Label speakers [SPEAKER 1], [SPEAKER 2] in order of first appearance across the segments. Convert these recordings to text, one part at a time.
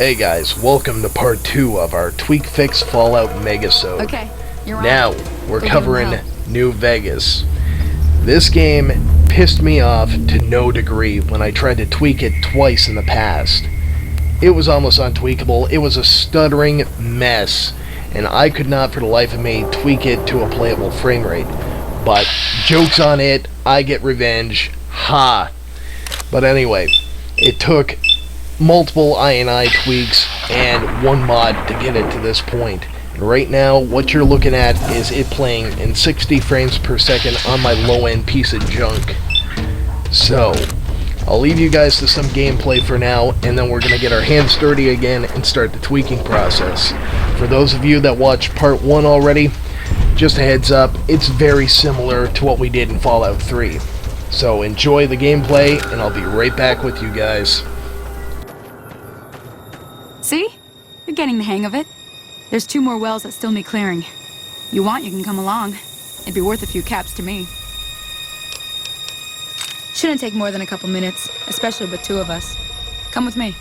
[SPEAKER 1] Hey guys, welcome to part 2 of our Tweak Fix Fallout Megasode.
[SPEAKER 2] Okay, you're on.
[SPEAKER 1] Now, we're
[SPEAKER 2] Go
[SPEAKER 1] covering
[SPEAKER 2] give 'em hell.
[SPEAKER 1] New Vegas. This game pissed me off to no degree when I tried to tweak it twice in the past. It was almost untweakable, it was a stuttering mess, and I could not for the life of me tweak it to a playable frame rate. But, joke's on it, I get revenge. Ha! But anyway, it took multiple I&I tweaks and one mod to get it to this point. And right now, what you're looking at is it playing in 60 frames per second on my low-end piece of junk. So, I'll leave you guys to some gameplay for now, and then we're going to get our hands dirty again and start the tweaking process. For those of you that watched part 1 already, just a heads up, it's very similar to what we did in Fallout 3. So enjoy the gameplay, and I'll be right back with you guys.
[SPEAKER 2] See? You're getting the hang of it. There's 2 more wells that still need clearing. You want, you can come along. It'd be worth a few caps to me. Shouldn't take more than a couple minutes, especially with 2 of us. Come with me.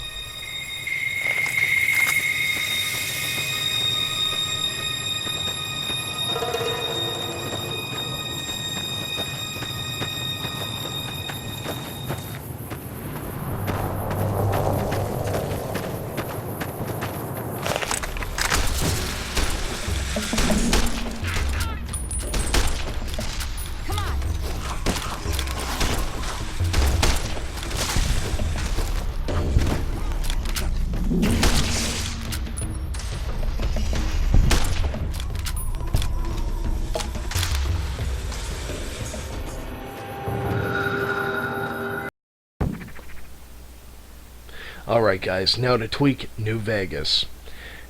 [SPEAKER 1] Alright guys, now to tweak New Vegas.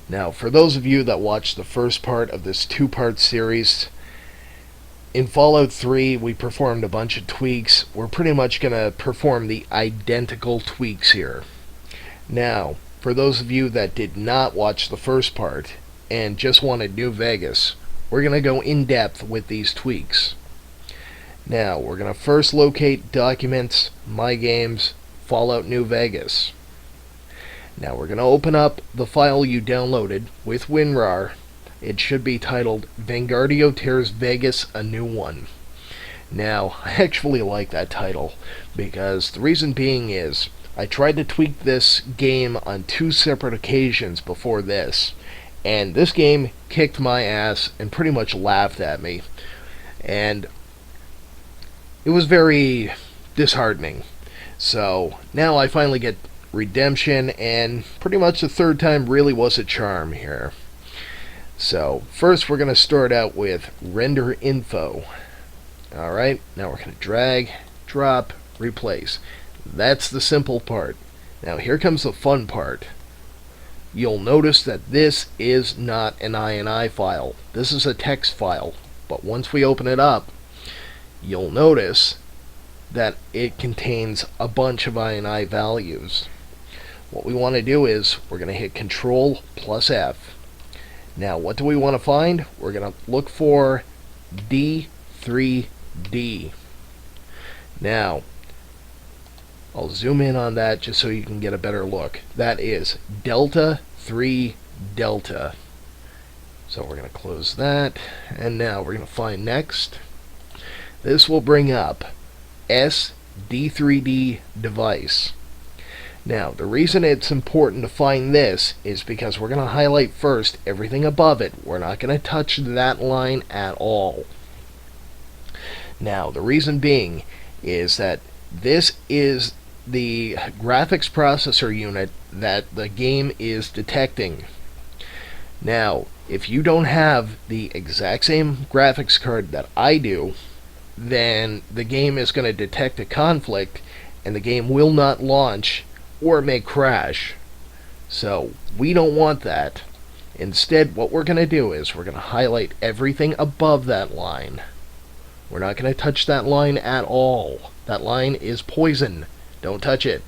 [SPEAKER 1] Now, for those of you that watched the first part of this 2-part series, in Fallout 3 we performed a bunch of tweaks. We're pretty much going to perform the identical tweaks here. Now, for those of you that did not watch the first part and just wanted New Vegas, we're going to go in depth with these tweaks. Now, we're going to first locate Documents, My Games, Fallout New Vegas. Now we're going to open up the file you downloaded with WinRAR. It should be titled Vanguardio Tears Vegas A New One. Now, I actually like that title, because the reason being is, I tried to tweak this game on 2 separate occasions before this, and this game kicked my ass and pretty much laughed at me. And it was very disheartening. So, now I finally get redemption, and pretty much the 3rd time really was a charm here. So first we're going to start out with render info. Alright, now we're going to drag, drop, replace. That's the simple part. Now here comes the fun part. You'll notice that this is not an INI file. This is a text file. But once we open it up, you'll notice that it contains a bunch of INI values. What we want to do is, we're going to hit Control plus F. Now, what do we want to find? We're going to look for D3D. Now, I'll zoom in on that just so you can get a better look. That is Delta 3 Delta. So we're going to close that, and now we're going to find next. This will bring up SD3D device. Now, the reason it's important to find this is because we're going to highlight first everything above it. We're not going to touch that line at all. Now, the reason being is that this is the graphics processor unit that the game is detecting. Now, if you don't have the exact same graphics card that I do, then the game is going to detect a conflict and the game will not launch, or it may crash. So we don't want that. Instead, what we're going to do is we're going to highlight everything above that line. We're not going to touch that line at all. That line is poison. Don't touch it.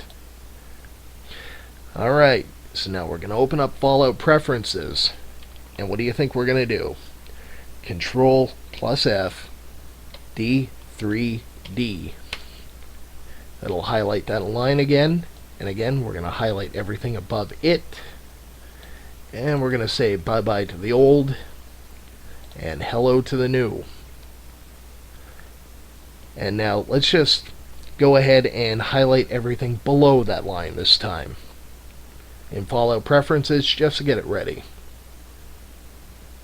[SPEAKER 1] Alright, so now we're going to open up Fallout Preferences. And what do you think we're going to do? Control plus F, D3D. That'll highlight that line again. And again, we're going to highlight everything above it. And we're going to say bye-bye to the old and hello to the new. And now let's just go ahead and highlight everything below that line this time. In Fallout Preferences, just to get it ready.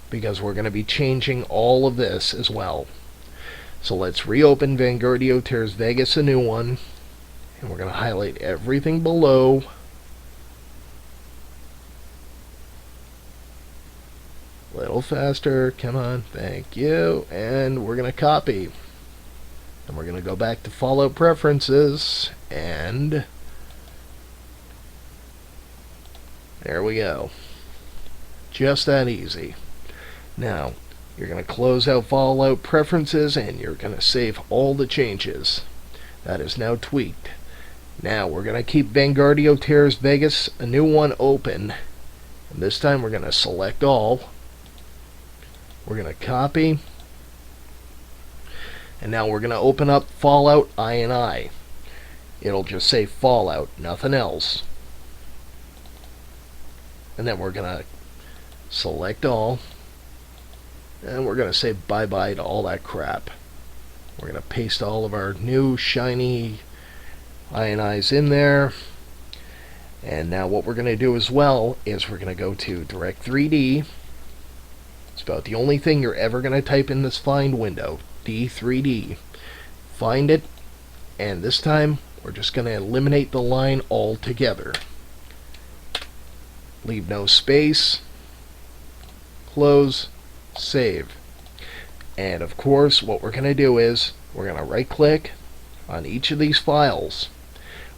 [SPEAKER 1] Because we're going to be changing all of this as well. So let's reopen Vanguardio Tears Vegas, a new one. And we're going to highlight everything below. A little faster, come on, thank you. And we're going to copy. And we're going to go back to Fallout Preferences, and there we go. Just that easy. Now, you're going to close out Fallout Preferences, and you're going to save all the changes. That is now tweaked. Now, we're going to keep Vanguardio Tears Vegas, a new one, open. And this time we're going to select all. We're going to copy. And now we're going to open up Fallout INI. It'll just say Fallout, nothing else. And then we're going to select all. And we're going to say bye-bye to all that crap. We're going to paste all of our new shiny INIs in there. And now what we're going to do as well is we're going to go to Direct 3D. It's about the only thing you're ever going to type in this find window. D3D. Find it, and this time we're just going to eliminate the line altogether. Leave no space. Close. Save. And of course what we're going to do is we're going to right click on each of these files.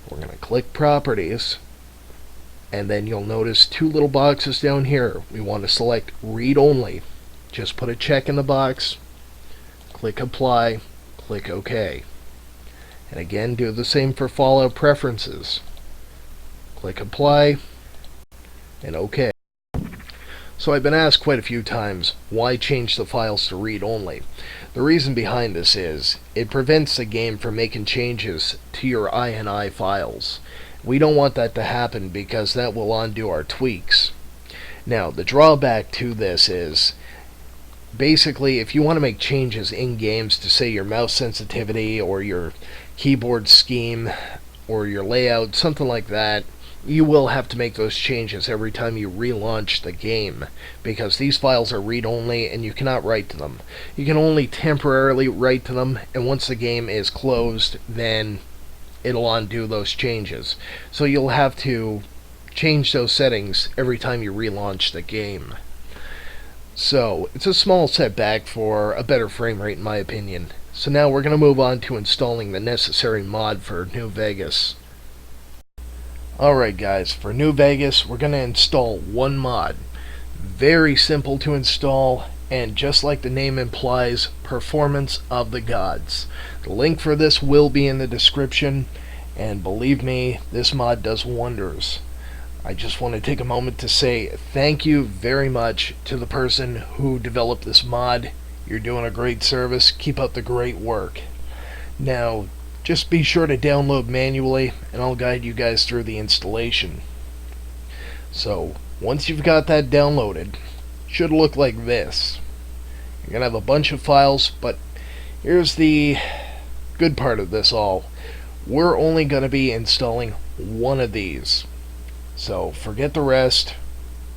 [SPEAKER 1] We're going to click Properties, and then you'll notice two little boxes down here. We want to select Read Only. Just put a check in the box. Click Apply, click OK. And again, do the same for Fallout Preferences. Click Apply, and OK. So I've been asked quite a few times, why change the files to read only? The reason behind this is, it prevents the game from making changes to your INI files. We don't want that to happen because that will undo our tweaks. Now, the drawback to this is, basically, if you want to make changes in games to, say, your mouse sensitivity or your keyboard scheme or your layout, something like that, you will have to make those changes every time you relaunch the game, because these files are read-only and you cannot write to them. You can only temporarily write to them, and once the game is closed, then it'll undo those changes. So you'll have to change those settings every time you relaunch the game. So, it's a small setback for a better frame rate in my opinion. So now we're going to move on to installing the necessary mod for New Vegas. Alright guys, for New Vegas we're going to install one mod. Very simple to install, and just like the name implies, Performance of the Gods. The link for this will be in the description, and believe me, this mod does wonders. I just want to take a moment to say thank you very much to the person who developed this mod. You're doing a great service. Keep up the great work. Now, just be sure to download manually, and I'll guide you guys through the installation. So, once you've got that downloaded, it should look like this. You're going to have a bunch of files, but here's the good part of this all. We're only going to be installing one of these. So forget the rest.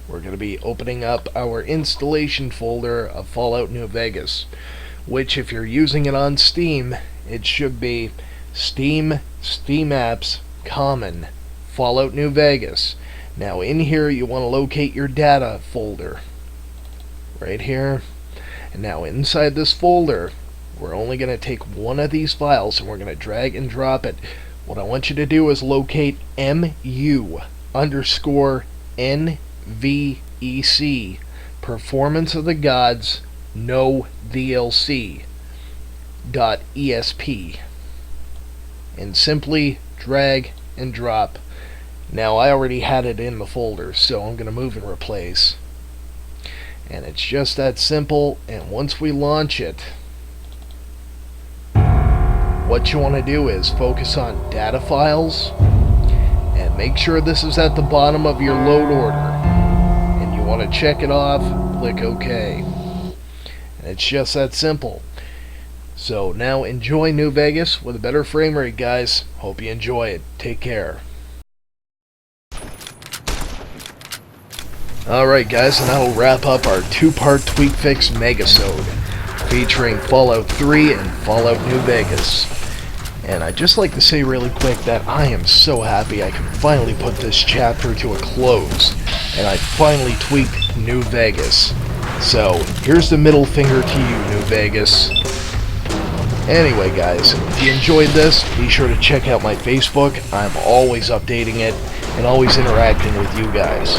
[SPEAKER 1] We're going to be opening up our installation folder of Fallout New Vegas, which if you're using it on Steam, it should be Steam, Steam Apps, Common, Fallout New Vegas. Now in here you want to locate your data folder. Right here. And now inside this folder, we're only going to take one of these files and we're going to drag and drop it. What I want you to do is locate MU_NVEC, Performance of the Gods, no DLC, .esp, and simply drag and drop. Now I already had it in the folder, so I'm going to move and replace. And it's just that simple, and once we launch it, what you want to do is focus on data files, and make sure this is at the bottom of your load order. And you want to check it off, click OK. And it's just that simple. So now enjoy New Vegas with a better frame rate, guys. Hope you enjoy it. Take care. Alright guys, and that'll wrap up our two-part tweak fix Megasode, featuring Fallout 3 and Fallout New Vegas. And I'd just like to say really quick that I am so happy I can finally put this chapter to a close, and I finally tweaked New Vegas. So, here's the middle finger to you, New Vegas. Anyway guys, if you enjoyed this, be sure to check out my Facebook. I'm always updating it, and always interacting with you guys.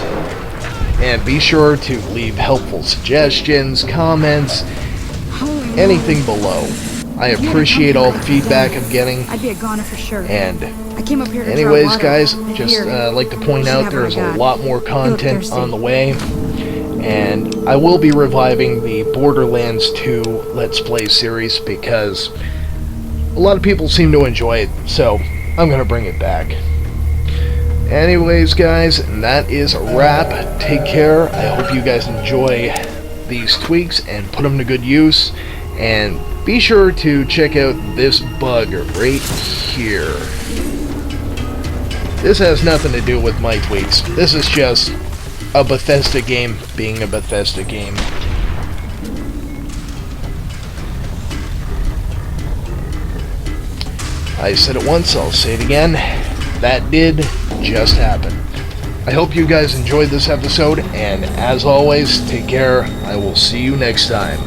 [SPEAKER 1] And be sure to leave helpful suggestions, comments, anything below. I appreciate all the feedback I'm getting.
[SPEAKER 2] I'd be a goner for sure.
[SPEAKER 1] And
[SPEAKER 2] I came up here to
[SPEAKER 1] anyways,
[SPEAKER 2] draw water.
[SPEAKER 1] guys, just like to point out there's a lot more content on the way. And I will be reviving the Borderlands 2 Let's Play series because a lot of people seem to enjoy it, so I'm going to bring it back. Anyways, guys, that is a wrap. Take care. I hope you guys enjoy these tweaks and put them to good use. And be sure to check out this bug right here. This has nothing to do with my tweaks. This is just a Bethesda game being a Bethesda game. I said it once, I'll say it again. That did just happen. I hope you guys enjoyed this episode, and as always, take care. I will see you next time.